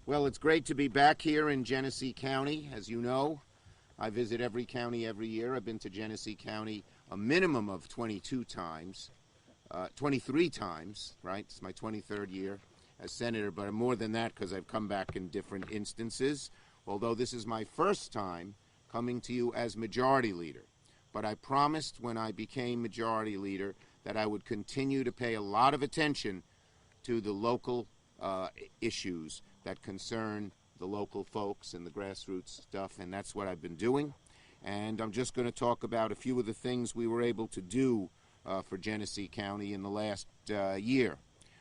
Well, it's great to be back here in Genesee County. As you know, I visit every county every year. I've been to Genesee County a minimum of 23 times, right? It's my 23rd year as senator, but more than that because I've come back in different instances, although this is my first time coming to you as majority leader. But I promised when I became majority leader that I would continue to pay a lot of attention to the local issues that concern the local folks and the grassroots stuff, and that's what I've been doing. And I'm just going to talk about a few of the things we were able to do for Genesee County in the last year.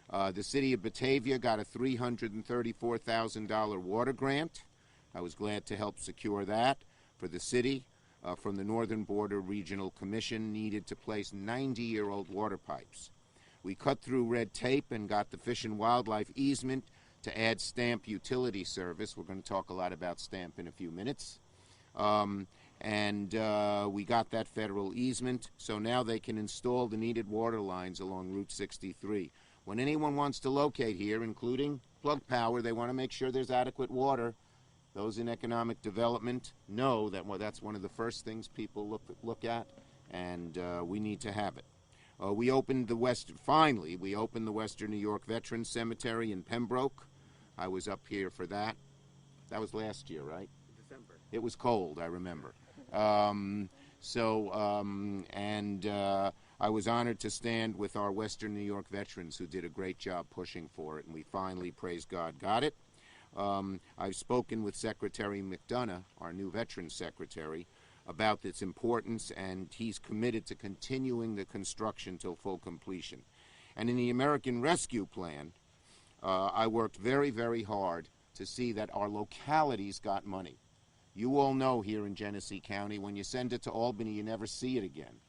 The city of Batavia got a $334,000 water grant. I was glad to help secure that for the city. From the Northern Border Regional Commission needed to place 90-year-old water pipes. We cut through red tape and got the Fish and Wildlife easement to add stamp utility service. We're going to talk a lot about stamp in a few minutes. We got that federal easement, so now they can install the needed water lines along Route 63. When anyone wants to locate here, including Plug Power, they want to make sure there's adequate water. Those in economic development know that that's one of the first things people look at, and we need to have it. We opened the Western New York Veterans Cemetery in Pembroke. I was up here for that. That was last year, right? December. It was cold, I remember. I was honored to stand with our Western New York veterans who did a great job pushing for it, and we finally, praise God, got it. I've spoken with Secretary McDonough, our new Veterans Secretary, about its importance, and he's committed to continuing the construction till full completion. And in the American Rescue Plan, I worked very, very hard to see that our localities got money. You all know here in Genesee County, when you send it to Albany, you never see it again.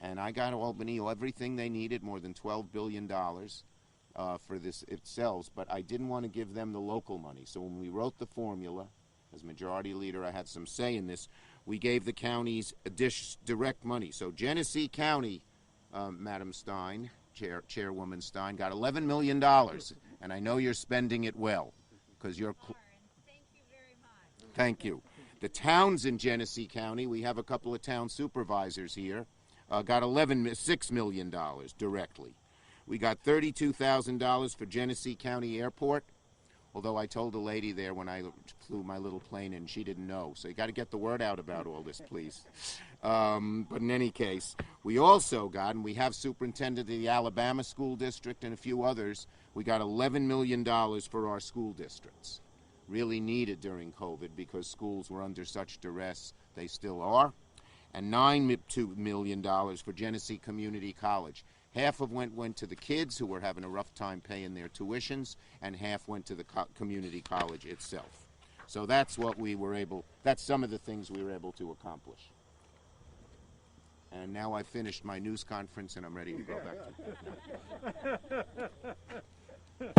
And I got Albany everything they needed, more than $12 billion for this itself, but I didn't want to give them the local money. So when we wrote the formula, as majority leader, I had some say in this. We gave the counties direct money. So Genesee County, Madam Stein, Chairwoman Stein, got $11 million, and I know you're spending it well, because you're. Thank you very much. Thank you. The towns in Genesee County, we have a couple of town supervisors here, got $6 million directly. We got $32,000 for Genesee County Airport, although I told a lady there when I flew my little plane in, she didn't know. So you got to get the word out about all this, please. But in any case, we also got, and we have superintendent of the Alabama School District and a few others, we got $11 million for our school districts. Really needed during COVID because schools were under such duress. They still are. And $9 million for Genesee Community College. Half of went to the kids who were having a rough time paying their tuitions, and half went to the community college itself. So that's what that's some of the things we were able to accomplish. And now I've finished my news conference and I'm ready to go back to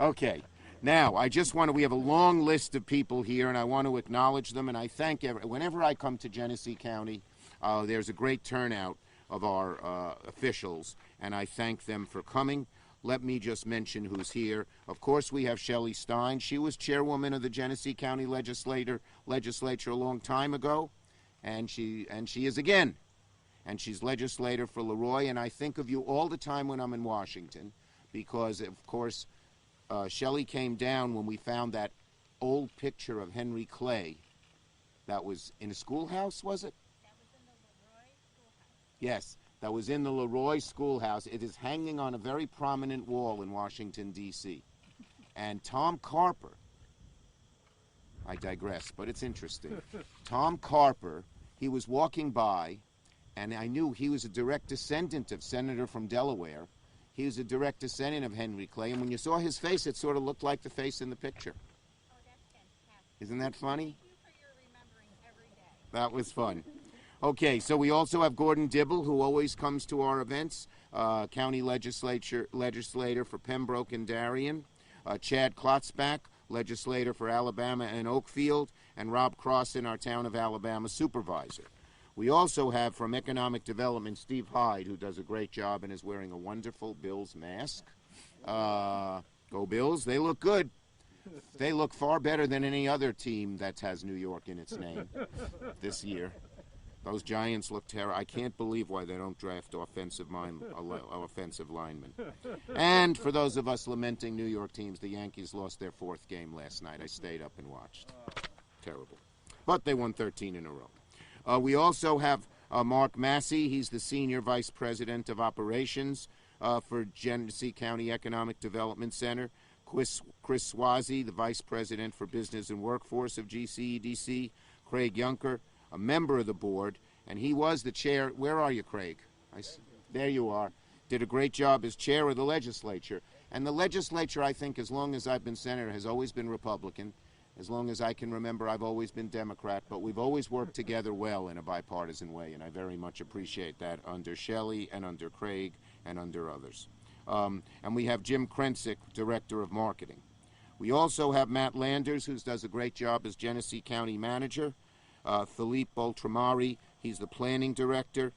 Okay. Now, we have a long list of people here, and I want to acknowledge them, and I thank whenever I come to Genesee County, there's a great turnout of our officials, and I thank them for coming. Let me just mention who's here. Of course, we have Shelley Stein. She was chairwoman of the Genesee County Legislature a long time ago, and she is again. And she's legislator for Leroy, and I think of you all the time when I'm in Washington, because, of course, Shelley came down when we found that old picture of Henry Clay that was in a schoolhouse, was it? That was in the Leroy Schoolhouse. Yes, that was in the Leroy Schoolhouse. It is hanging on a very prominent wall in Washington, D.C. And Tom Carper, I digress, but it's interesting. Tom Carper, he was walking by, and I knew he was a direct descendant of Senator from Delaware. He was a direct descendant of Henry Clay, and when you saw his face, it sort of looked like the face in the picture. Oh, that's fantastic. Isn't that funny? Thank you for your remembering every day. That was fun. Okay, so we also have Gordon Dibble, who always comes to our events, county legislator for Pembroke and Darien, Chad Klotzbach, legislator for Alabama and Oakfield, and Rob Crossan, our town of Alabama supervisor. We also have from Economic Development Steve Hyde, who does a great job and is wearing a wonderful Bills mask. Go Bills, they look good. They look far better than any other team that has New York in its name this year. Those Giants look terrible. I can't believe why they don't draft offensive linemen. And for those of us lamenting New York teams, the Yankees lost their 4th game last night. I stayed up and watched. Terrible. But they won 13 in a row. We also have Mark Massey. He's the Senior Vice President of Operations for Genesee County Economic Development Center. Chris Swazi, the Vice President for Business and Workforce of GCEDC. Craig Yunker, a member of the board, and he was the chair. Where are you, Craig? There you are. Did a great job as chair of the legislature. And the legislature, I think, as long as I've been senator, has always been Republican. As long as I can remember, I've always been Democrat, but we've always worked together well in a bipartisan way, and I very much appreciate that under Shelley and under Craig and under others. And we have Jim Krensick, Director of Marketing. We also have Matt Landers, who does a great job as Genesee County Manager. Philippe Boltramari, he's the Planning Director.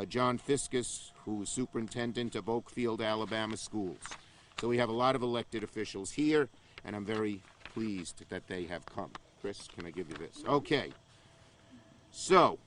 John Fiskus, who is Superintendent of Oakfield, Alabama Schools. So we have a lot of elected officials here, and I'm very pleased that they have come. Chris, can I give you this? Okay. So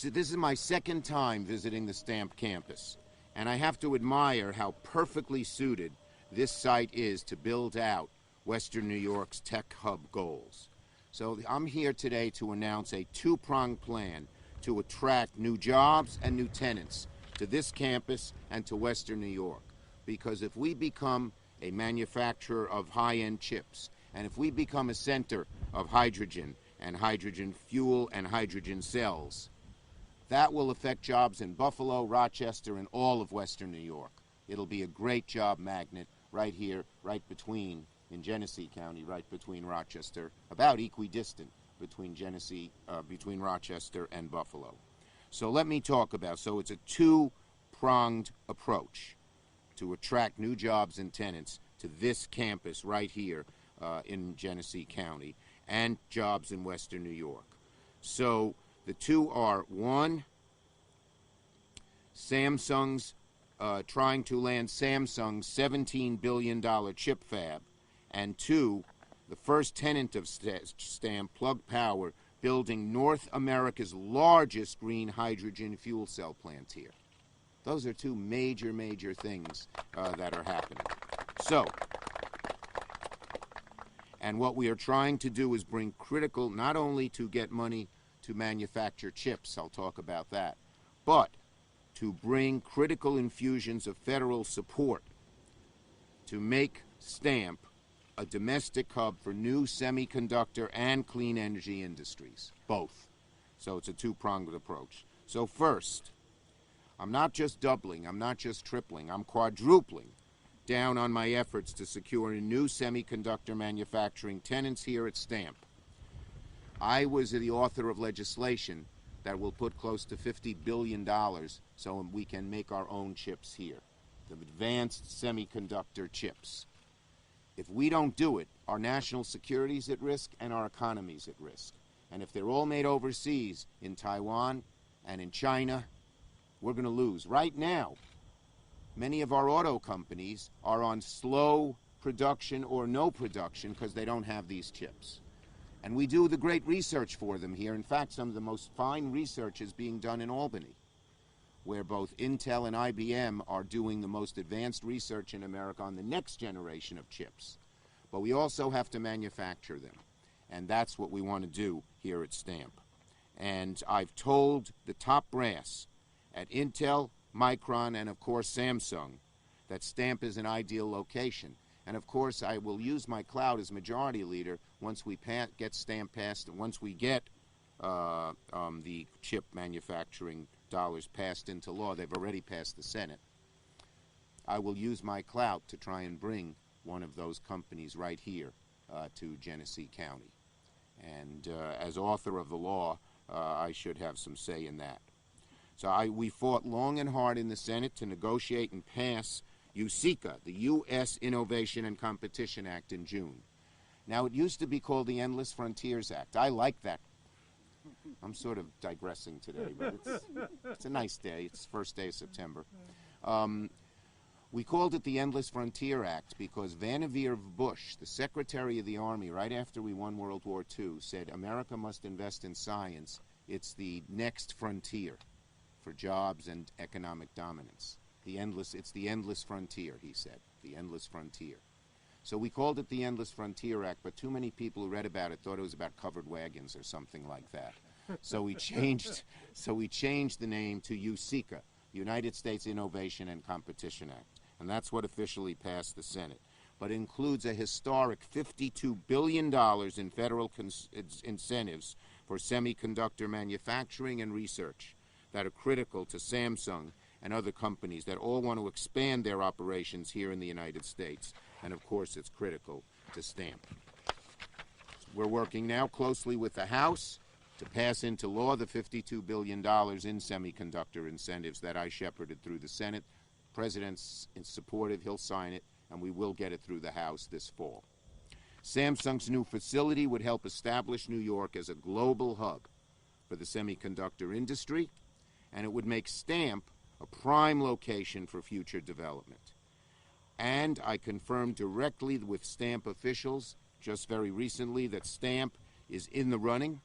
this is my 2nd time visiting the Stamp campus, and I have to admire how perfectly suited this site is to build out Western New York's tech hub goals. So I'm here today to announce a 2-pronged plan to attract new jobs and new tenants to this campus and to Western New York. Because if we become a manufacturer of high-end chips, and if we become a center of hydrogen and hydrogen fuel and hydrogen cells, that will affect jobs in Buffalo, Rochester, and all of Western New York. It'll be a great job magnet right here, right between, in Genesee County, right between Rochester, about equidistant between between Rochester and Buffalo. So let me talk about, so it's a 2-pronged approach to attract new jobs and tenants to this campus right here in Genesee County and jobs in Western New York. So the 2 are, 1, Samsung's trying to land Samsung's $17 billion chip fab, and 2, the first tenant of Stamp, Plug Power, building North America's largest green hydrogen fuel cell plant here. Those are 2 major, major things that are happening. So, and what we are trying to do is bring critical, not only to get money to manufacture chips, I'll talk about that, but to bring critical infusions of federal support to make Stamp a domestic hub for new semiconductor and clean energy industries, both. So it's a 2-pronged approach. So first, I'm not just doubling, I'm not just tripling, I'm quadrupling down on my efforts to secure new semiconductor manufacturing tenants here at Stamp. I was the author of legislation that will put close to $50 billion so we can make our own chips here, the advanced semiconductor chips. If we don't do it, our national security is at risk and our economy is at risk. And if they're all made overseas, in Taiwan and in China, we're going to lose. Right now, many of our auto companies are on slow production or no production because they don't have these chips. And we do the great research for them here. In fact, some of the most fine research is being done in Albany, where both Intel and IBM are doing the most advanced research in America on the next generation of chips. But we also have to manufacture them. And that's what we want to do here at Stamp. And I've told the top brass at Intel, Micron, and of course Samsung that Stamp is an ideal location. And of course I will use my clout as majority leader once we get Stamp passed, and once we get the chip manufacturing dollars passed into law. They've already passed the Senate. I will use my clout to try and bring one of those companies right here to Genesee County. And as author of the law, I should have some say in that. So we fought long and hard in the Senate to negotiate and pass USICA, the U.S. Innovation and Competition Act, in June. Now, it used to be called the Endless Frontiers Act. I like that. I'm sort of digressing today, but it's a nice day. It's the first day of September. We called it the Endless Frontier Act because Vannevar Bush, the Secretary of the Army, right after we won World War II, said America must invest in science. It's the next frontier for jobs and economic dominance. It's the endless frontier, he said, the endless frontier. So we called it the Endless Frontier Act, but too many people who read about it thought it was about covered wagons or something like that. So we changed the name to USICA, United States Innovation and Competition Act, and that's what officially passed the Senate. But it includes a historic $52 billion in federal incentives for semiconductor manufacturing and research that are critical to Samsung and other companies that all want to expand their operations here in the United States. And of course, it's critical to STAMP. We're working now closely with the House to pass into law the $52 billion in semiconductor incentives that I shepherded through the Senate. The President's supportive, he'll sign it, and we will get it through the House this fall. Samsung's new facility would help establish New York as a global hub for the semiconductor industry, and it would make STAMP a prime location for future development. And I confirmed directly with STAMP officials just very recently that STAMP is in the running.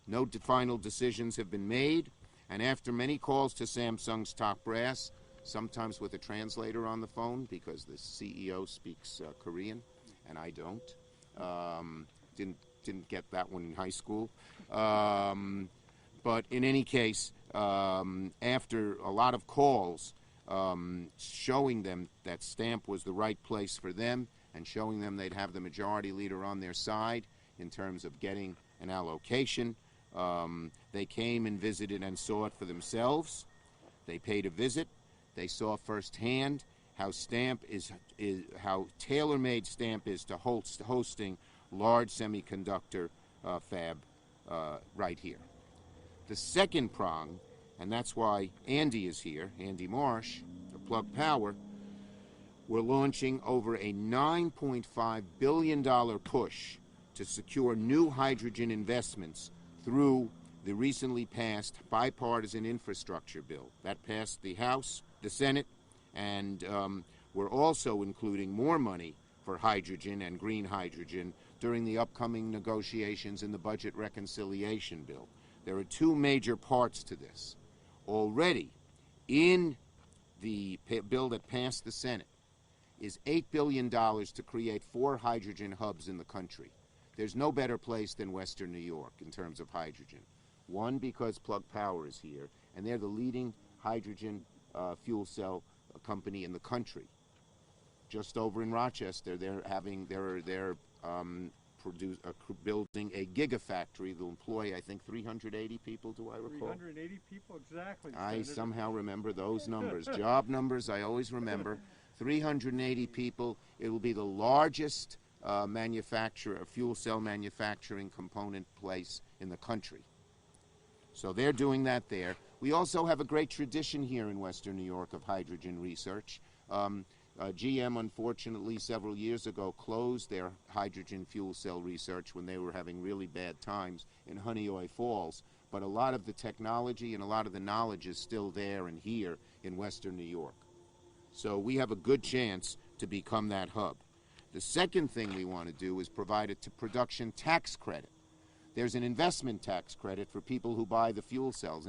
No final decisions have been made, and after many calls to Samsung's top brass, sometimes with a translator on the phone because the CEO speaks Korean and I don't. Didn't get that one in high school. But in any case, after a lot of calls showing them that STAMP was the right place for them and showing them they'd have the majority leader on their side in terms of getting an allocation, they came and visited and saw it for themselves. They paid a visit. They saw firsthand how STAMP how tailor-made STAMP is to hosting large semiconductor fab right here. The second prong, and that's why Andy is here, Andy Marsh, of Plug Power, we're launching over a $9.5 billion push to secure new hydrogen investments through the recently passed bipartisan infrastructure bill. That passed the House, the Senate, and we're also including more money for hydrogen and green hydrogen during the upcoming negotiations in the budget reconciliation bill. There are two major parts to this. Already, in the bill that passed the Senate, is $8 billion to create 4 hydrogen hubs in the country. There's no better place than Western New York in terms of hydrogen. One, because Plug Power is here, and they're the leading hydrogen fuel cell company in the country. Just over in Rochester, they're building a gigafactory that will employ, I think, 380 people, do I recall? 380 people, exactly. I somehow remember those numbers. Job numbers, I always remember. 380 people. It will be the largest fuel cell manufacturing component place in the country. So they're doing that there. We also have a great tradition here in Western New York of hydrogen research. GM, unfortunately, several years ago closed their hydrogen fuel cell research when they were having really bad times in Honeoye Falls. But a lot of the technology and a lot of the knowledge is still there and here in Western New York. So we have a good chance to become that hub. The second thing we want to do is provide a production tax credit. There's an investment tax credit for people who buy the fuel cells.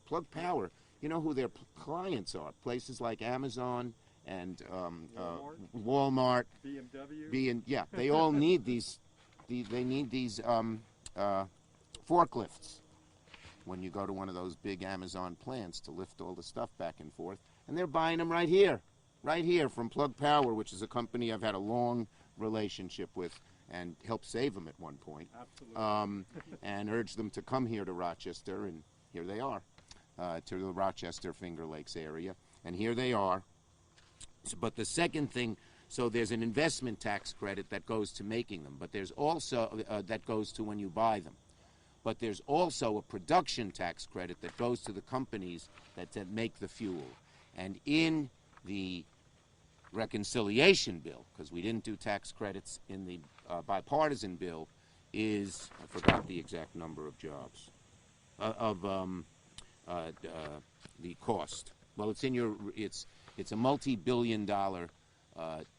Plug Power, you know who their clients are. Places like Amazon and Walmart, BMW. They all need these. They need these forklifts when you go to one of those big Amazon plants to lift all the stuff back and forth. And they're buying them right here from Plug Power, which is a company I've had a long relationship with and helped save them at one point. Absolutely. And urged them to come here to Rochester, and here they are, to the Rochester Finger Lakes area. And here they are. But the second thing, so there's an investment tax credit that goes to making them, but there's also, that goes to when you buy them. But there's also a production tax credit that goes to the companies that make the fuel. And in the reconciliation bill, because we didn't do tax credits in the bipartisan bill, is, I forgot the exact number of jobs, the cost. Well, it's It's a multi-billion-dollar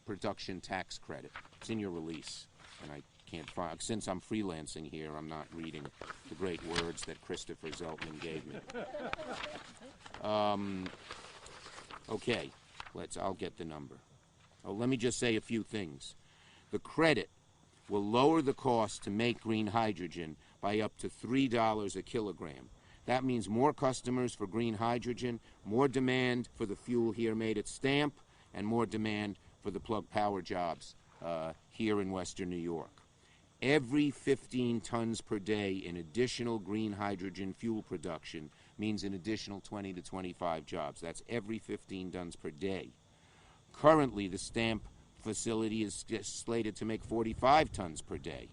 production tax credit. It's in your release, and I can't find. Since I'm freelancing here, I'm not reading the great words that Christopher Zeltman gave me. Okay, I'll get the number. Oh, let me just say a few things. The credit will lower the cost to make green hydrogen by up to $3 a kilogram. That means more customers for green hydrogen, more demand for the fuel here made at Stamp, and more demand for the Plug Power jobs here in Western New York. Every 15 tons per day in additional green hydrogen fuel production means an additional 20 to 25 jobs. That's every 15 tons per day. Currently, the Stamp facility is slated to make 45 tons per day.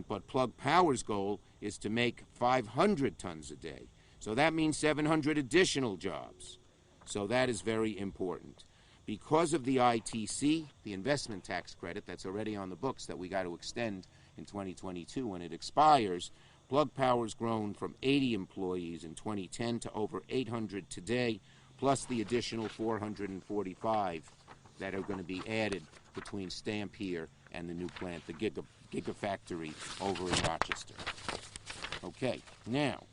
But Plug Power's goal is to make 500 tons a day. So that means 700 additional jobs. So that is very important. Because of the ITC, the investment tax credit that's already on the books that we got to extend in 2022 when it expires, Plug Power's grown from 80 employees in 2010 to over 800 today, plus the additional 445 that are going to be added between Stamp here and the new plant, the Gigafactory over in Rochester. Okay, now,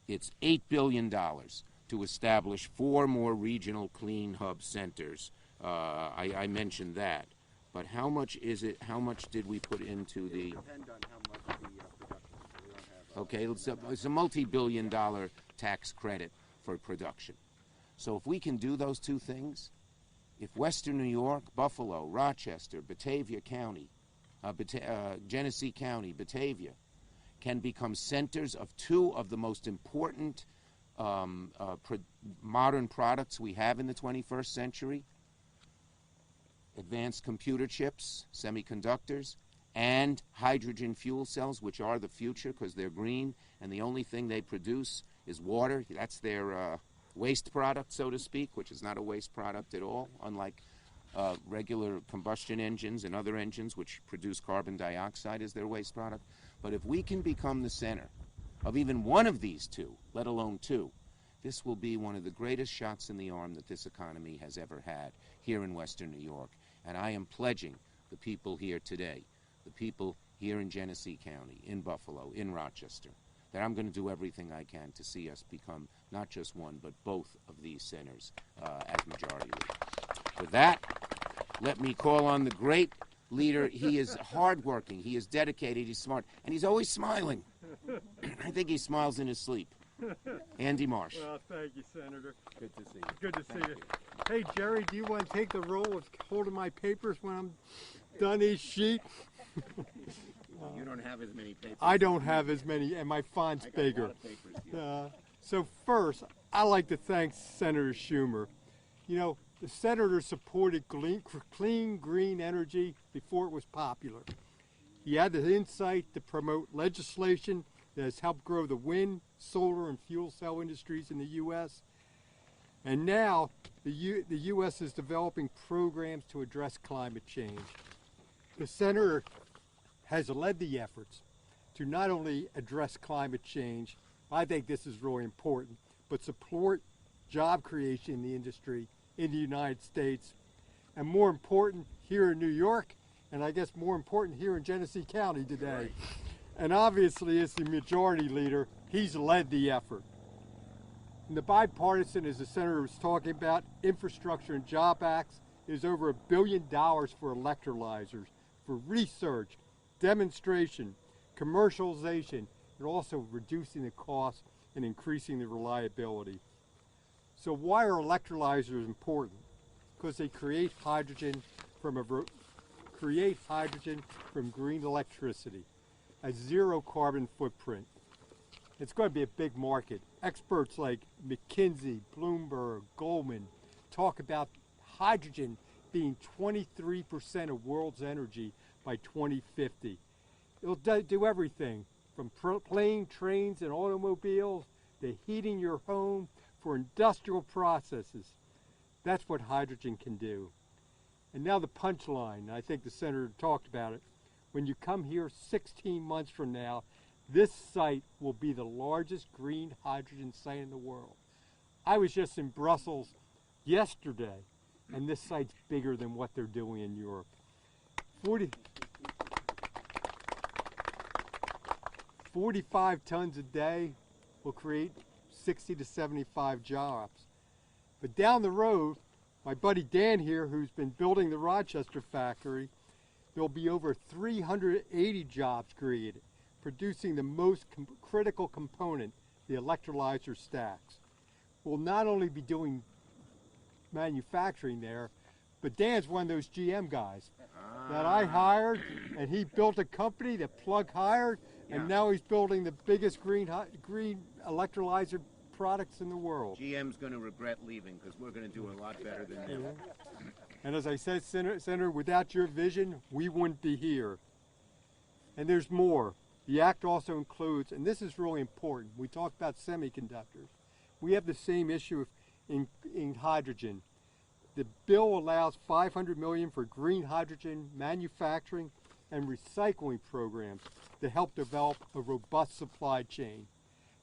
it's $8 billion to establish 4 more regional clean hub centers. I mentioned that. But how much is it? How much did we put into the... It depends on how much the production is. We don't have... Okay, it's a multi-billion-dollar tax credit for production. So if we can do those two things, if Western New York, Buffalo, Rochester, Batavia County, Genesee County, Batavia, can become centers of 2 of the most important modern products we have in the 21st century, advanced computer chips, semiconductors, and hydrogen fuel cells, which are the future because they're green, and the only thing they produce is water. That's their waste product, so to speak, which is not a waste product at all, unlike regular combustion engines and other engines which produce carbon dioxide as their waste product. But if we can become the center of even one of these 2, let alone 2, this will be one of the greatest shots in the arm that this economy has ever had here in Western New York. And I am pledging the people here today, the people here in Genesee County, in Buffalo, in Rochester, that I'm going to do everything I can to see us become not just one, but both of these centers as majority leader. With that, let me call on the great leader. He is hardworking, he is dedicated, he's smart, and he's always smiling. I think he smiles in his sleep. Andy Marsh. Well, thank you, Senator. Good to see you. Good to see you. Hey, Jerry, do you want to take the role of holding my papers when I'm done each sheet? You don't have as many papers. I don't have as many, and my font's bigger. A lot of papers here. So first, I like to thank Senator Schumer. You know, the senator supported clean green energy before it was popular. He had the insight to promote legislation that has helped grow the wind, solar, and fuel cell industries in the U.S. And now the U.S. is developing programs to address climate change. The senator has led the efforts to not only address climate change, I think this is really important, but support job creation in the industry in the United States, and more important here in New York, and I guess more important here in Genesee County today. Right. And obviously, as the majority leader, he's led the effort. And the bipartisan, as the senator was talking about, Infrastructure and Job Acts is over $1 billion for electrolyzers, for research, demonstration, commercialization, and also reducing the cost and increasing the reliability. So why are electrolyzers important? Because they create hydrogen from green electricity, a zero carbon footprint. It's going to be a big market. Experts like McKinsey, Bloomberg, Goldman talk about hydrogen being 23% of world's energy by 2050. It'll do everything from plane, trains, and automobiles to heating your home for industrial processes. That's what hydrogen can do. And now the punchline, I think the senator talked about it. When you come here 16 months from now This site will be the largest green hydrogen site in the world. I was just in Brussels yesterday, and this site's bigger than what they're doing in Europe. 45 tons a day will create 60 to 75 jobs. But down the road, my buddy Dan here, who's been building the Rochester factory, there'll be over 380 jobs created, producing the most critical component, the electrolyzer stacks. We'll not only be doing manufacturing there, but Dan's one of those GM guys that I hired, and he built a company that Plug hired, and now he's building the biggest green electrolyzer products in the world. GM's going to regret leaving because we're going to do a lot better than them. And as I said, Senator, without your vision, we wouldn't be here. And there's more. The act also includes, and this is really important, we talked about semiconductors. We have the same issue in hydrogen. The bill allows $500 million for green hydrogen manufacturing and recycling programs to help develop a robust supply chain.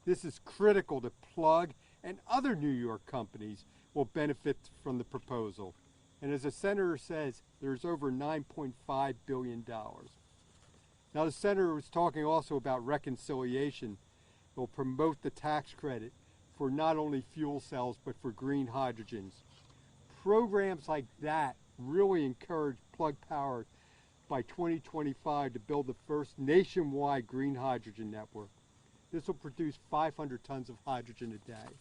This is critical to Plug, and other New York companies will benefit from the proposal. And as the senator says, there's over $9.5 billion. Now the senator was talking also about reconciliation. It will promote the tax credit for not only fuel cells, but for green hydrogens. Programs like that really encourage Plug Power by 2025 to build the first nationwide green hydrogen network. This will produce 500 tons of hydrogen a day.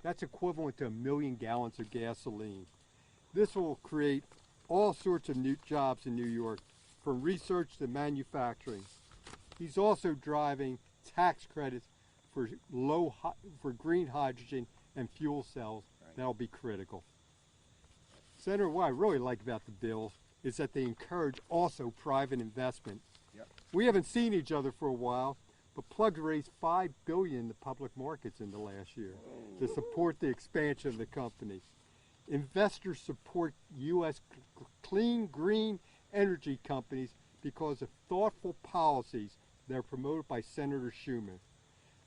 That's equivalent to 1 million gallons of gasoline. This will create all sorts of new jobs in New York, from research to manufacturing. He's also driving tax credits for green hydrogen and fuel cells. That'll be critical. Senator, what I really like about the bill is that they encourage also private investment. Yep. We haven't seen each other for a while, but Plug raised $5 billion in the public markets in the last year to support the expansion of the company. Investors support U.S. clean, green energy companies because of thoughtful policies that are promoted by Senator Schumer.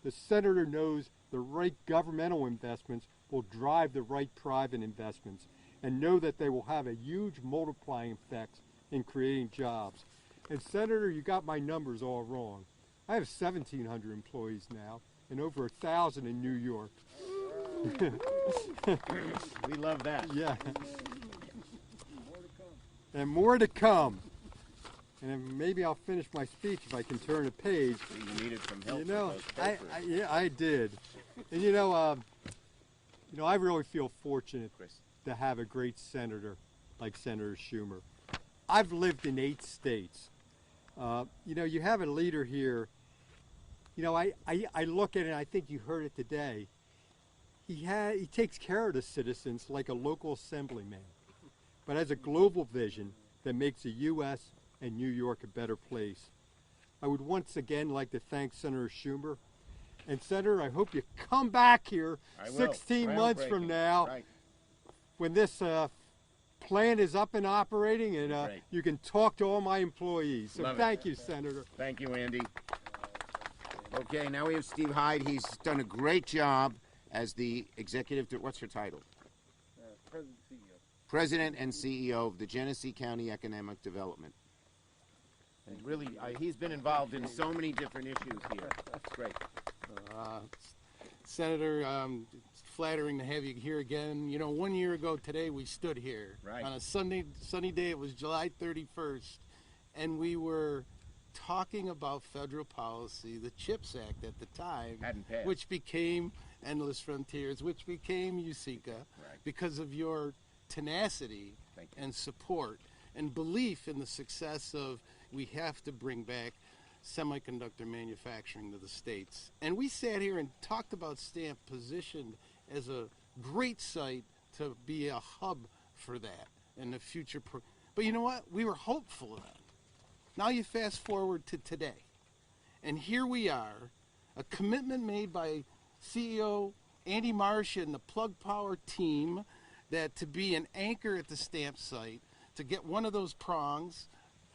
The senator knows the right governmental investments will drive the right private investments, and know that they will have a huge multiplying effect in creating jobs. And Senator, you got my numbers all wrong. I have 1,700 employees now, and over 1,000 in New York. We love that. Yeah. And more to come. And then maybe I'll finish my speech if I can turn a page. You needed some help. You know, with those papers. yeah, I did. And I really feel fortunate to have a great senator like Senator Schumer. I've lived in 8 states. You have a leader here. I look at it, and I think you heard it today. He takes care of the citizens like a local assemblyman, but has a global vision that makes the U.S. and New York a better place. I would once again like to thank Senator Schumer. And Senator, I hope you come back here 16 months from now when this plant is up and operating, and you can talk to all my employees. So thank you, Senator. Thank you, Andy. Okay, now we have Steve Hyde. He's done a great job as the executive, what's your title? President CEO. President and CEO of the Genesee County Economic Development. And really, he's been involved in so many different issues here. That's great. Senator, it's flattering to have you here again. 1 year ago today we stood here on a sunny day. It was July 31st, and we were talking about federal policy, the CHIPS Act at the time, hadn't passed, which became Endless Frontiers, which became USICA, because of your tenacity and support and belief in the success of we have to bring back semiconductor manufacturing to the states. And we sat here and talked about STAMP positioned as a great site to be a hub for that in the future. But you know what? We were hopeful then. Now you fast forward to today, and here we are, a commitment made by CEO Andy Marsh and the Plug Power team that to be an anchor at the STAMP site, to get one of those prongs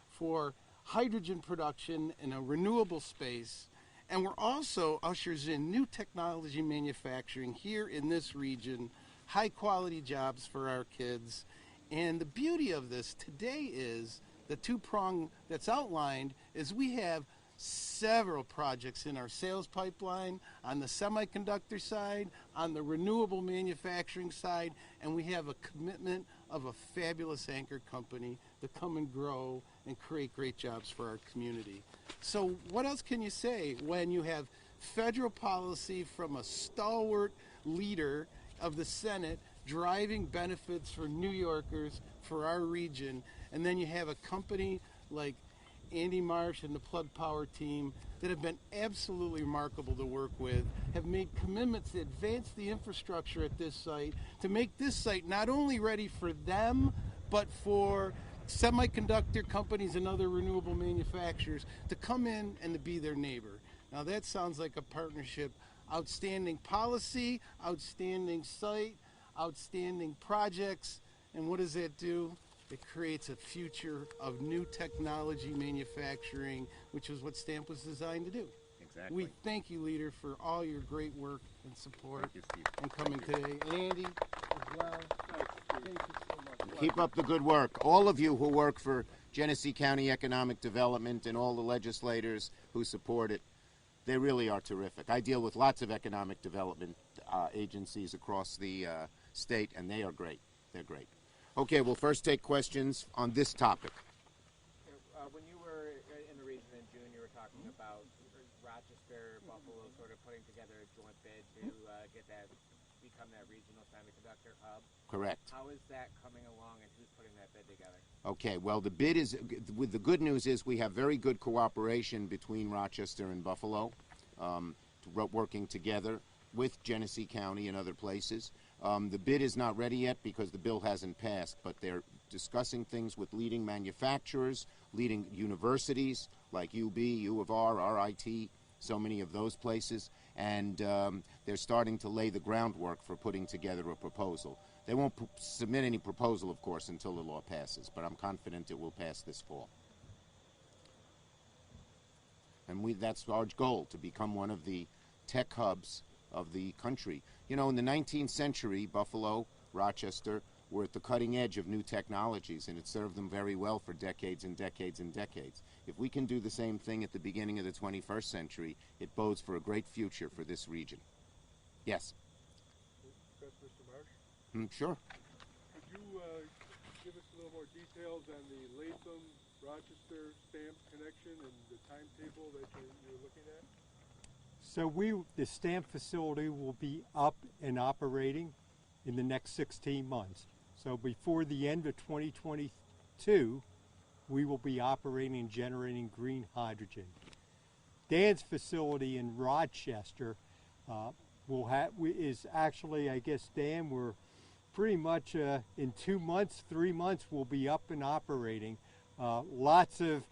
for hydrogen production in a renewable space, And we're also ushers in new technology manufacturing here in this region, high quality jobs for our kids. And the beauty of this today is the two-prong that's outlined is we have several projects in our sales pipeline on the semiconductor side, on the renewable manufacturing side, and we have a commitment of a fabulous anchor company to come and grow and create great jobs for our community. So what else can you say when you have federal policy from a stalwart leader of the Senate driving benefits for New Yorkers, for our region, and then you have a company like Andy Marsh and the Plug Power team that have been absolutely remarkable to work with, have made commitments to advance the infrastructure at this site, to make this site not only ready for them, but for semiconductor companies and other renewable manufacturers to come in and to be their neighbor. Now that sounds like a partnership. Outstanding policy, outstanding site, outstanding projects, and what does that do? It creates a future of new technology manufacturing, which is what STAMP was designed to do. Exactly. We thank you, Leader, for all your great work and support Thank you, Steve. and coming today. Andy, as well. Thank you so much. Keep up the good work. All of you who work for Genesee County Economic Development and all the legislators who support it, they really are terrific. I deal with lots of economic development agencies across the state, and they are great. They're great. Okay, we'll first take questions on this topic. When you were in the region in June, you were talking about Rochester, Buffalo, sort of putting together a joint bid to become that regional semiconductor hub. Correct. How is that coming along, and who's putting that bid together? Okay, well, the bid is, with the good news is we have very good cooperation between Rochester and Buffalo, working together with Genesee County and other places. The bid is not ready yet because the bill hasn't passed, but they're discussing things with leading manufacturers, leading universities like UB, U of R, RIT, so many of those places, and they're starting to lay the groundwork for putting together a proposal. They won't submit any proposal, of course, until the law passes, but I'm confident it will pass this fall. And that's our goal, to become one of the tech hubs of the country. You know, in the 19th century, Buffalo, Rochester were at the cutting edge of new technologies, and it served them very well for decades and decades and decades. If we can do the same thing at the beginning of the 21st century, it bodes for a great future for this region. Yes? Mr. Marsh, Sure. could you give us a little more details on the Latham-Rochester STAMP connection and the timetable that you're looking at? So the STAMP facility will be up and operating in the next 16 months. So before the end of 2022, we will be operating and generating green hydrogen. Dan's facility in Rochester is actually, I guess, Dan, we're pretty much in 2 months, 3 months, we'll be up and operating. Lots of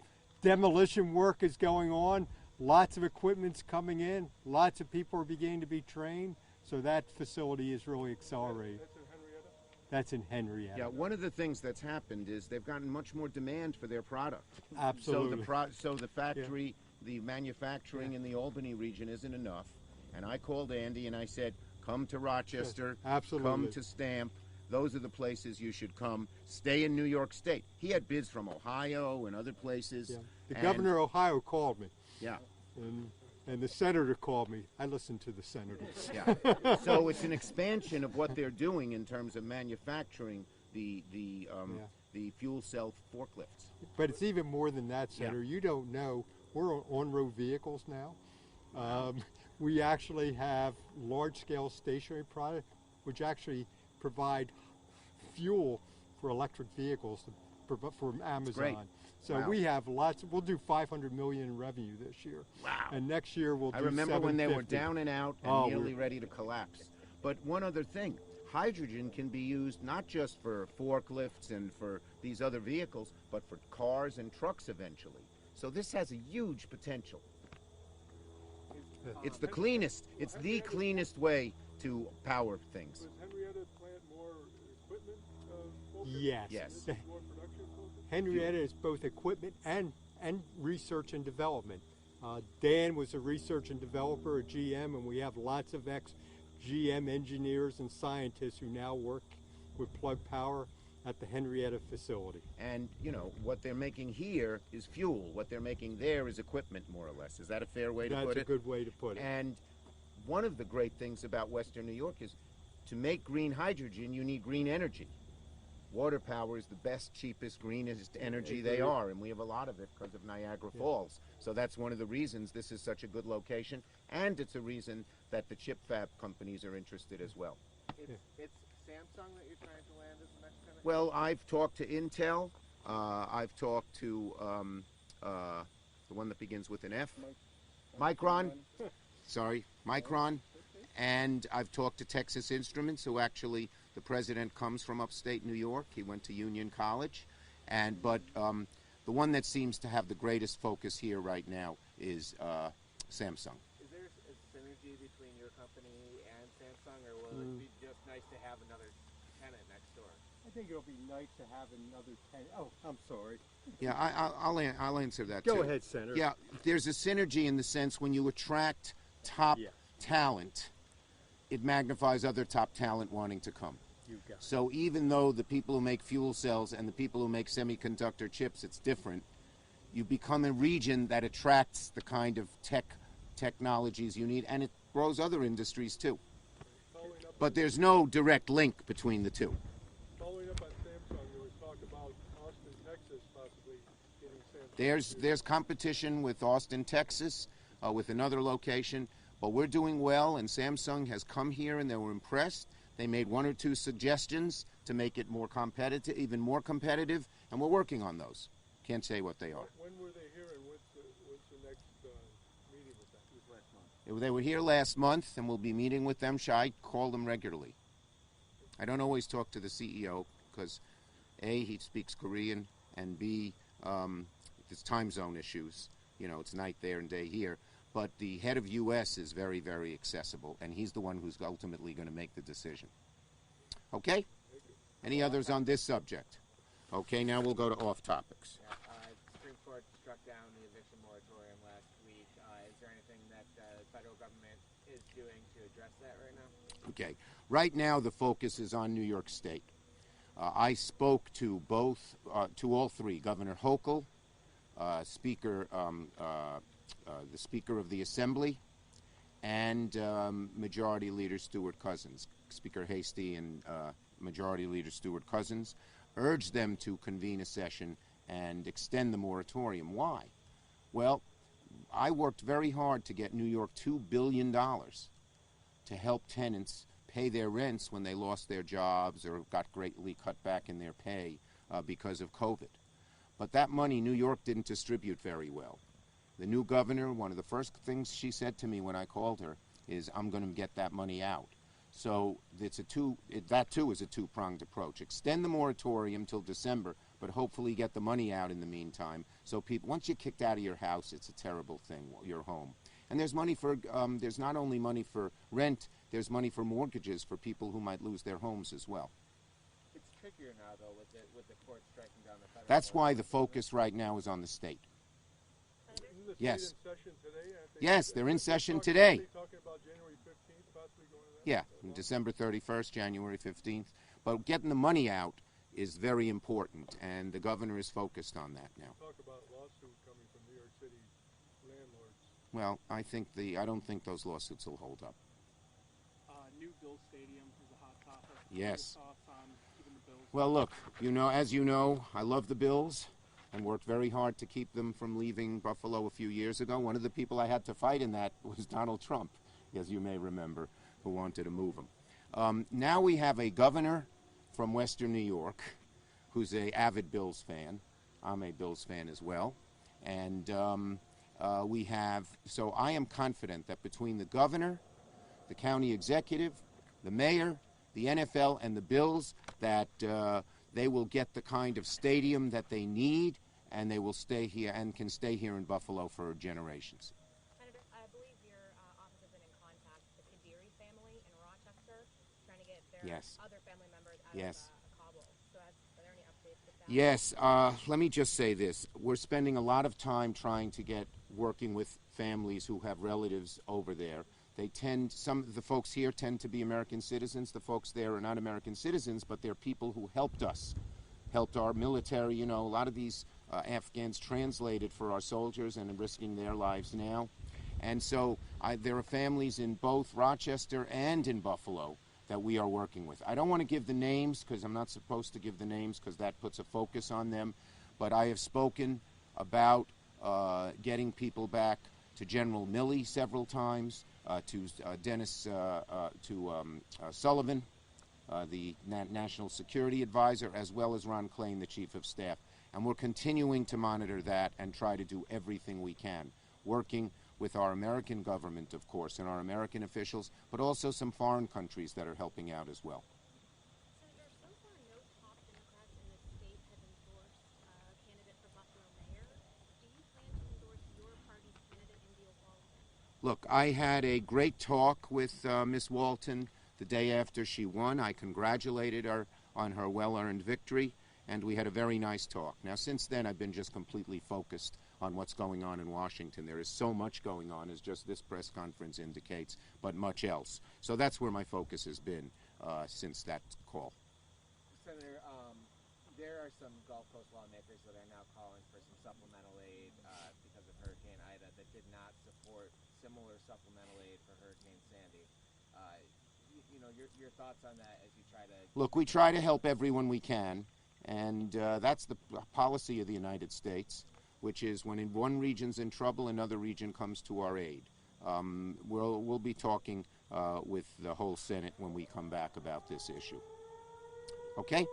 demolition work is going on. Lots of equipment's coming in. Lots of people are beginning to be trained. So that facility is really accelerating. That's in Henrietta? That's in Henrietta. Yeah, one of the things that's happened is they've gotten much more demand for their product. Absolutely. So the factory, the manufacturing in the Albany region isn't enough. And I called Andy and I said, come to Rochester, absolutely. Come to STAMP. Those are the places you should come. Stay in New York State. He had bids from Ohio and other places. Yeah. The governor of Ohio called me. Yeah. And the senator called me. I listened to the senators. Yeah. So it's an expansion of what they're doing in terms of manufacturing the fuel cell forklifts. But it's even more than that, Senator. Yeah. You don't know. We're on-road vehicles now. We actually have large-scale stationary products, which actually provide fuel for electric vehicles from Amazon. Great. So we have lots. We'll do $500 million in revenue this year. Wow. And next year we'll do I remember when they were $750. down and out and nearly ready to collapse. But one other thing, hydrogen can be used not just for forklifts and for these other vehicles, but for cars and trucks eventually. So this has a huge potential. It's the cleanest. It's the cleanest way to power things. Does Henrietta plant more equipment focused? Yes. Yes. More production focused? Henrietta is both equipment and research and development. Dan was a research and developer at GM, and we have lots of ex-GM engineers and scientists who now work with Plug Power at the Henrietta facility. And, you know, what they're making here is fuel. What they're making there is equipment, more or less. Is that a fair way to put it? That's a good way to put it. And one of the great things about Western New York is to make green hydrogen, you need green energy. Water power is the best, cheapest, greenest energy they are, and we have a lot of it because of Niagara Falls. So that's one of the reasons this is such a good location, and it's a reason that the chip fab companies are interested as well. It's Samsung that you're trying to land as the next kind of. Well, I've talked to Intel. I've talked to the one that begins with an F. Micron. Sorry, Micron. And I've talked to Texas Instruments, who actually, the president comes from upstate New York. He went to Union College. But the one that seems to have the greatest focus here right now is Samsung. Is there a synergy between your company and Samsung, or will it be just nice to have another tenant next door? I think it'll be nice to have another 10. Oh, I'm sorry. Yeah, I'll answer that Go too. ahead, Senator. Yeah, there's a synergy in the sense when you attract top talent, it magnifies other top talent wanting to come. You got it. So even though the people who make fuel cells and the people who make semiconductor chips, it's different, you become a region that attracts the kind of technologies you need, and it grows other industries too. But there's no direct link between the two. Following up on Samsung, there was talk about Austin, Texas possibly getting Samsung. There's competition with Austin, Texas, with another location, but we're doing well, and Samsung has come here and they were impressed. They made one or two suggestions to make it more competitive, even more competitive, and we're working on those. Can't say what they are. When were they here, and what's the next meeting with them? It was last month. They were here last month, and we'll be meeting with them. I call them regularly. I don't always talk to the CEO because, A, he speaks Korean, and B, there's time zone issues. You know, it's night there and day here. But the head of U.S. is very, very accessible, and he's the one who's ultimately going to make the decision. Okay? Any others on this subject? Okay, now we'll go to off topics. Yeah, Supreme Court struck down the eviction moratorium last week. Is there anything that the federal government is doing to address that right now? Okay. Right now, the focus is on New York State. I spoke to to all three, Governor Hochul, the Speaker of the Assembly, and Majority Leader Stewart Cousins. Speaker Hasty and Majority Leader Stewart Cousins urged them to convene a session and extend the moratorium. Why? Well, I worked very hard to get New York $2 billion to help tenants pay their rents when they lost their jobs or got greatly cut back in their pay because of COVID. But that money New York didn't distribute very well. The new governor, one of the first things she said to me when I called her is, I'm going to get that money out. So that too is a two-pronged approach. Extend the moratorium till December, but hopefully get the money out in the meantime. So people, once you're kicked out of your house, it's a terrible thing, your home. And there's money for, there's not only money for rent, there's money for mortgages for people who might lose their homes as well. It's trickier now, though, with the court striking down the federal. That's why the focus right now is on the state. Isn't the state Yes. in session today? Yes, they're in session Talking today. about January 15th, possibly going to that? Yeah, December 31st, January 15th. But getting the money out is very important, and the governor is focused on that now. Talk about lawsuit coming from New York City landlords. Well, I don't think those lawsuits will hold up. New Bill Stadium is a hot topic. Yes. What are your thoughts on keeping the Bills? Well, look, as you know, I love the Bills and worked very hard to keep them from leaving Buffalo a few years ago. One of the people I had to fight in that was Donald Trump, as you may remember, who wanted to move them. Now we have a governor from Western New York who's an avid Bills fan. I'm a Bills fan as well. And so I am confident that between the governor, the county executive, the mayor, the NFL, and the Bills, that they will get the kind of stadium that they need, and they will stay here and can stay here in Buffalo for generations. Senator, I believe your office has been in contact with the Kadiri family in Rochester, trying to get their other family members out of Kabul. So are there any updates with that? Yes. Let me just say this. We're spending a lot of time trying to working with families who have relatives over there. They tend, some of the folks here tend to be American citizens. The folks there are not American citizens, but they're people who helped us, helped our military. You know, a lot of these Afghans translated for our soldiers and are risking their lives now. And so there are families in both Rochester and in Buffalo that we are working with. I don't want to give the names because I'm not supposed to give the names because that puts a focus on them, but I have spoken about getting people back to General Milley several times, to Dennis Sullivan, the National Security Advisor, as well as Ron Klain, the Chief of Staff. And we're continuing to monitor that and try to do everything we can, working with our American government, of course, and our American officials, but also some foreign countries that are helping out as well. Senator, so far no top Democrats in the state have endorsed a candidate for Buffalo mayor. Do you plan to endorse your party's candidate, India Walton? Look, I had a great talk with Ms. Walton the day after she won. I congratulated her on her well-earned victory, and we had a very nice talk. Now, since then, I've been just completely focused on what's going on in Washington. There is so much going on, as just this press conference indicates, but much else. So that's where my focus has been since that call. Senator, there are some Gulf Coast lawmakers that are now calling for some supplemental aid because of Hurricane Ida that did not support similar supplemental aid for Hurricane Sandy. You know, your thoughts on that as you try to... Look, we try to help everyone we can, and that's the policy of the United States, which is when one region's in trouble, another region comes to our aid. We'll be talking with the whole Senate when we come back about this issue. Okay?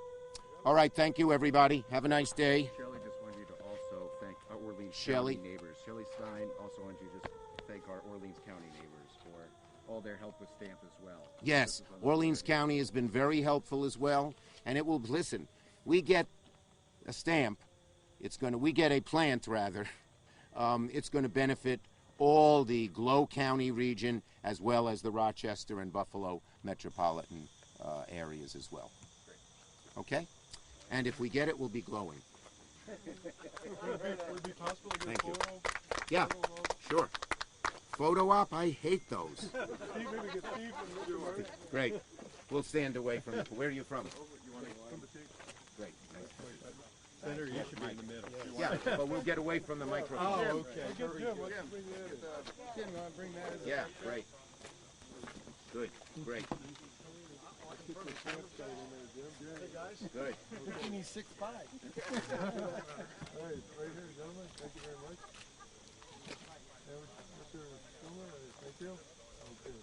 All right, thank you, everybody. Have a nice day. Shelley just wanted you to also thank our Orleans Shelley. County neighbors. Shelley Stein also wanted you to just thank our Orleans County neighbors for all their help with stamp as well. Yes, Orleans County has been very helpful as well, and it will, listen, we get a stamp, we get a plant rather, it's going to benefit all the Glow County region as well as the Rochester and Buffalo metropolitan areas as well. Okay? And if we get it, we'll be glowing. Would it be possible to get Thank a you. photo? Yeah, sure. Photo op, I hate those. Steve, maybe get Steve from the Murray. Great. We'll stand away from it. Where are you from? Great. Senator, you should be in the middle. Yeah, but we'll get away from the microphone. Oh, okay. Jim, let's bring that as a... Yeah, great. Good, great. Good. Give me 6'5". All right, right here, gentlemen. Thank you very much. Mr. Schumer, thank you. Okay.